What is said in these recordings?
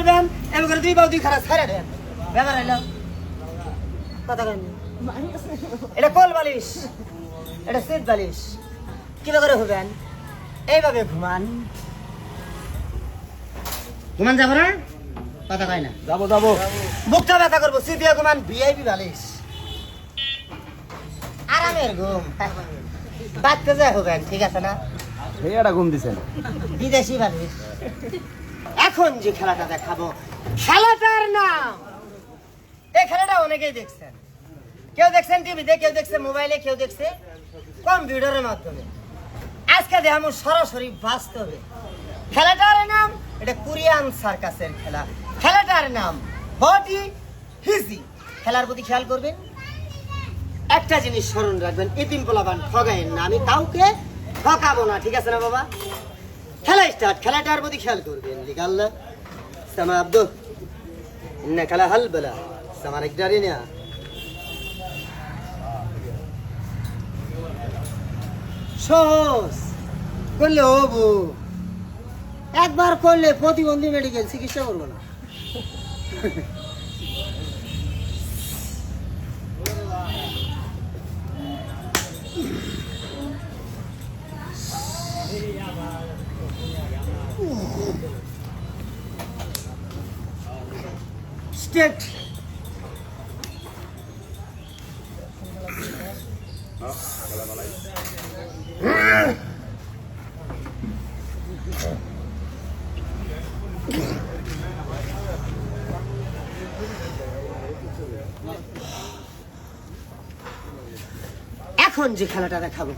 করবেন এমন করে দুই বাউ দুই খারাপ ছেড়ে দেন ব্যাপার হইলো কথা কেন এটা কোল বালিশ এটা সিট বালিশ কিভাবে করে হবেন এইভাবে ঘুমান ঘুমান যাবো না কথা কয় না যাবো যাবো বুকটা ব্যথা করবো সিট দিয়ে ঘুমান ভিআইপি বালিশ আরামের ঘুম বাচ্চা যায় হবেন ঠিক আছে না এটা ঘুম দিছেন বিদেশি বালিশ এখন যে খেলাটা দেখাবো খেলাটার নাম এই খেলাটা অনেকেই দেখছেন কেউ দেখছেন টিভিতে কেউ দেখছে মোবাইলে কেউ দেখছে কম্পিউটারের মাধ্যমে আজকে দেখাবো সরাসরি বাস্তবে খেলাটার নাম এটা কোরিয়ান সার্কাসের খেলা খেলাটার নাম বডি হিজি খেলার প্রতি খেয়াল করবেন একটা জিনিস স্মরণ রাখবেন এতিম পোলাপান ঠগায়েন না আমি কাউকে ঠকাবো না ঠিক আছে না বাবা খেলা স্টার্ট খেলাটার প্রতি খেয়াল করবেন লিগাল্লা সামা আব্দু ইন্না খেলা হাল বলা সামার একটারি না সহজ করলে হবো একবার করলে প্রতিবন্ধী মেডিকেল চিকিৎসা করবো না স্টেট এখন যে খেলাটা দেখাবো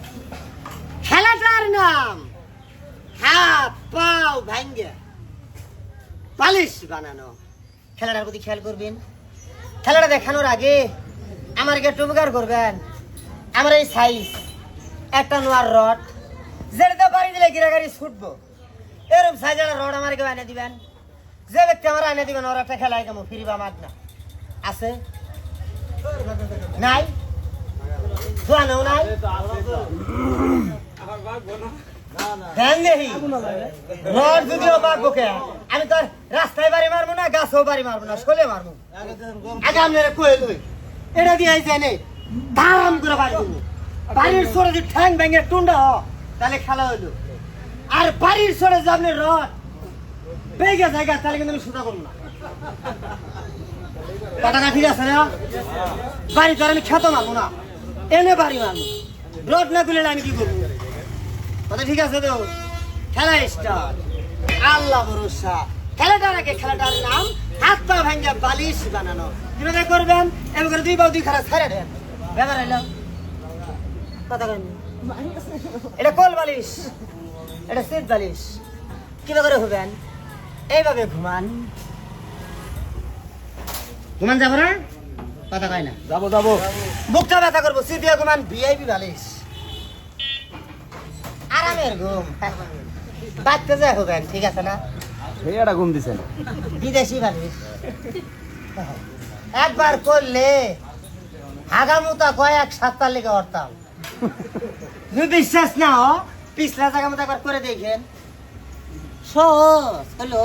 খেলাটার নাম হাত পাও ভাঙ্গে পালিশ বানানো খেলাটার প্রতি খেয়াল করবেন খেলাটা দেখানোর আগে আমার একটু উপকার করবেন আমার এই সাইজ একটা নোয়ার রড যেটা বাড়ি দিলে গিরাগাড়ি ছুটবো এরকম সাইজের রড আমার কেউ এনে দিবেন যে ব্যক্তি আমার এনে দিবেন ওর একটা খেলায় কেমন ফিরিবা মাগ না আছে নাই জানো নাই রড যদিও মাগবো কে আমি তোর রাস্তায় বাড়ি মারবো না গাছেও বাড়ি মারবো না শোলে মারবো আগে আপনারা কয়ে লই এটা দিয়ে জানে দাম করে বাড়ি দেবো বাড়ির সরে যদি ঠ্যাং ভেঙে টুন্ডা হ তাহলে খেলা হইলো আর বাড়ির সরে যে আপনি রড বেগে জায়গা তাহলে কিন্তু আমি সোজা করবো না কথাটা ঠিক আছে না বাড়ি তো আমি খেতে মারবো না এনে বাড়ি মারবো রড না তুলে আমি কি করবো কথা ঠিক আছে তো খেলা স্টার্ট আল্লাহ ভরসা খেলাটার আগে খেলাটার নাম হাত পা ভাঙ্গা বালিশ বানানো কিভাবে করবেন এমন করে দুই বাউ দুই খারাপ ছেড়ে দেন ব্যাপার হইলো কথা কেন এটা কোল বালিশ এটা সিট বালিশ কিভাবে করে হবেন এইভাবে ঘুমান ঘুমান যাবো না কথা কয় না যাবো যাবো বুকটা ব্যথা করবো সিট দিয়ে ঘুমান ভিআইপি বালিশ আরামের ঘুম বাচ্চা যায় হবেন ঠিক আছে না এটা ঘুম দিছেন বিদেশি বালিশ একবার করলে হাগামুতা কয়েক সপ্তাহ লেগে অর্তাম যদি বিশ্বাস না পিছলা জায়গা মতো একবার করে দেখেন সহজ হলো